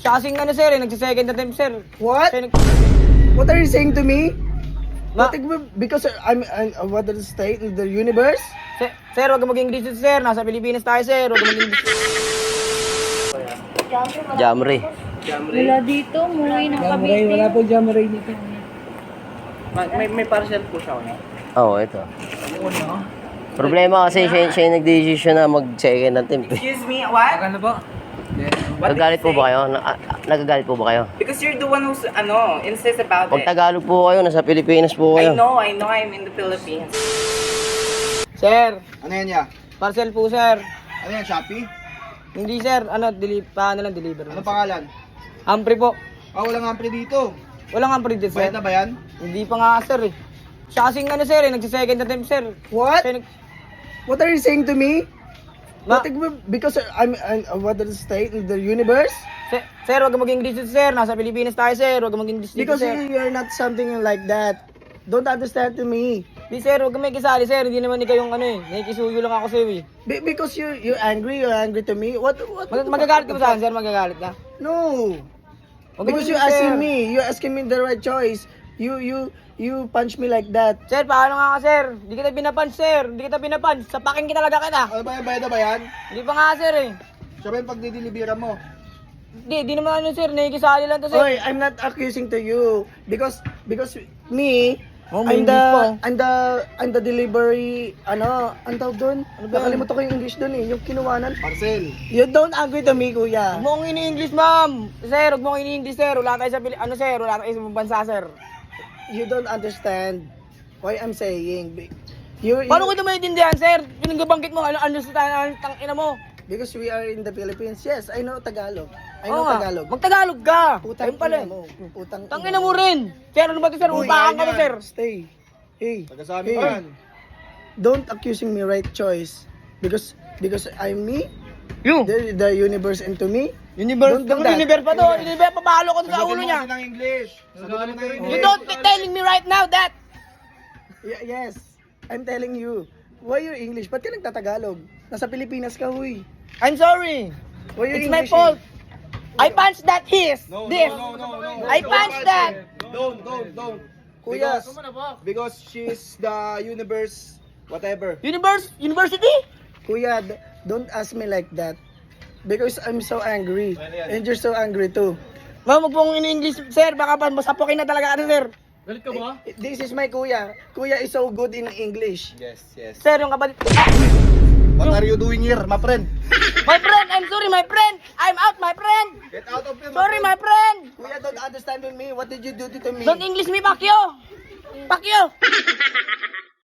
Siya kasing ano sir, nagsi-second attempt sir. What? Siya What are you saying to me? Ma- Because I'm what does it state in the universe? Sir, huwag ka mag-English dito, sir. Nasa Pilipinas tayo, sir. Huwag ka mag-English. Jamre. Wala dito, umuwi ng Cavite. Wala po Jamray dito. May parcel po siya. Oo, ito. Problema kasi siya yung nag-decision na mag-second attempt. Excuse me, what? Ano po? Nagagalit po ba kayo? Nagagalit po ba kayo? Because you're the one who's, insists about Pag it. Tagalog po kayo, nasa Pilipinas po I kayo. know, I'm in the Philippines. Sir, Ano yan ya? parcel po, sir. Ano yan, Shopee? Hindi, sir. Paano lang deliver? Ano pangalan? Ampre po. Walang ampre dito. Walang ampre dito, sir. Bayad na ba yan? Hindi pa nga, sir, eh. Siya kasing ano, sir, nagsi-second attempt, sir. What? Siya What are you saying to me? Ma- Because I'm what does it state in the universe? Sir, huwag ka mag-English dito, sir. Nasa Pilipinas tayo, sir. Huwag ka mag-English dito, Because sir. you're not something like that. Don't understand to me. Di, sir, huwag ka may kisali, sir. Hindi naman ikaw yung ano eh. Nakikisuyo lang ako sa'yo, eh. Because you're angry to me. What? Magagalit ka ba sa akin, sir? Magagalit ka? No. Huwag ka Because mag-English, you're asking me the right choice. You punch me like that. Sir, paano nga ka, sir? Hindi kita pinapunch, sir. Hindi kita pinapunch. Sapakin kita talaga kita. Ano ba yan? Bayad na ba yan? Hindi pa nga, sir, eh. Sabi yung pagdideliveran mo. Di naman ano, sir. Nakikisali lang to, sir. Oy, I'm not accusing to you because me Oh, may English pa. I'm the delivery ano tawag doon? Ano ba yan? Nakalimutan ko yung English doon eh, yung kinuwanan. Parcel. You don't agree to me, kuya. Huwag mo akong ini-English, ma'am. Sir, huwag mo akong ini-English, sir. Wala tayo sa sir. Wala tayo sa ibang bansa, sir. You don't understand what I'm saying. Paano ko ito maintindihan, sir? Pinagbabanggit mo, ano sa tayo, tangina mo. Because we are in the Philippines. Yes, I know Tagalog. I Oo know nga. Tagalog. Mag-Tagalog ka. Putang Ayun pala. ina mo. Putang Tangina mo rin. Sir, ano ba ito, sir? Upakan ka ba, sir? Stay. Hey. Taga-sabi Hey. yan. Don't accusing me right choice because I'm me. You. The universe into me. Universe. Don't do that. Universe pa to. Universe, papalo ko to sa ulo niya. Sagutin mo kasi ng English. Sagutin mo ng You English. don't telling me right now that. Yes. I'm telling you. Why you English? Ba't ka nagtatagalog? Nasa Pilipinas ka, huy. I'm sorry. Why you It's my English? fault. I punched that his. No, This. no. I punched that. Don't. Kuya. Because she's the universe, whatever. University? Kuya, don't ask me like that. Because I'm so angry. And you're so angry too. Ma'am, wag pong in-English, sir. Baka pa masapukin na talaga ano, sir. This is my kuya. Kuya is so good in English. Yes. Sir, yung kapatid. What are you doing here, my friend? My friend, I'm sorry, my friend. I'm out, my friend. Get out of here, Sorry, my friend. Kuya, don't understand me. What did you do to me? Don't English me, Pacquiao. Pacquiao.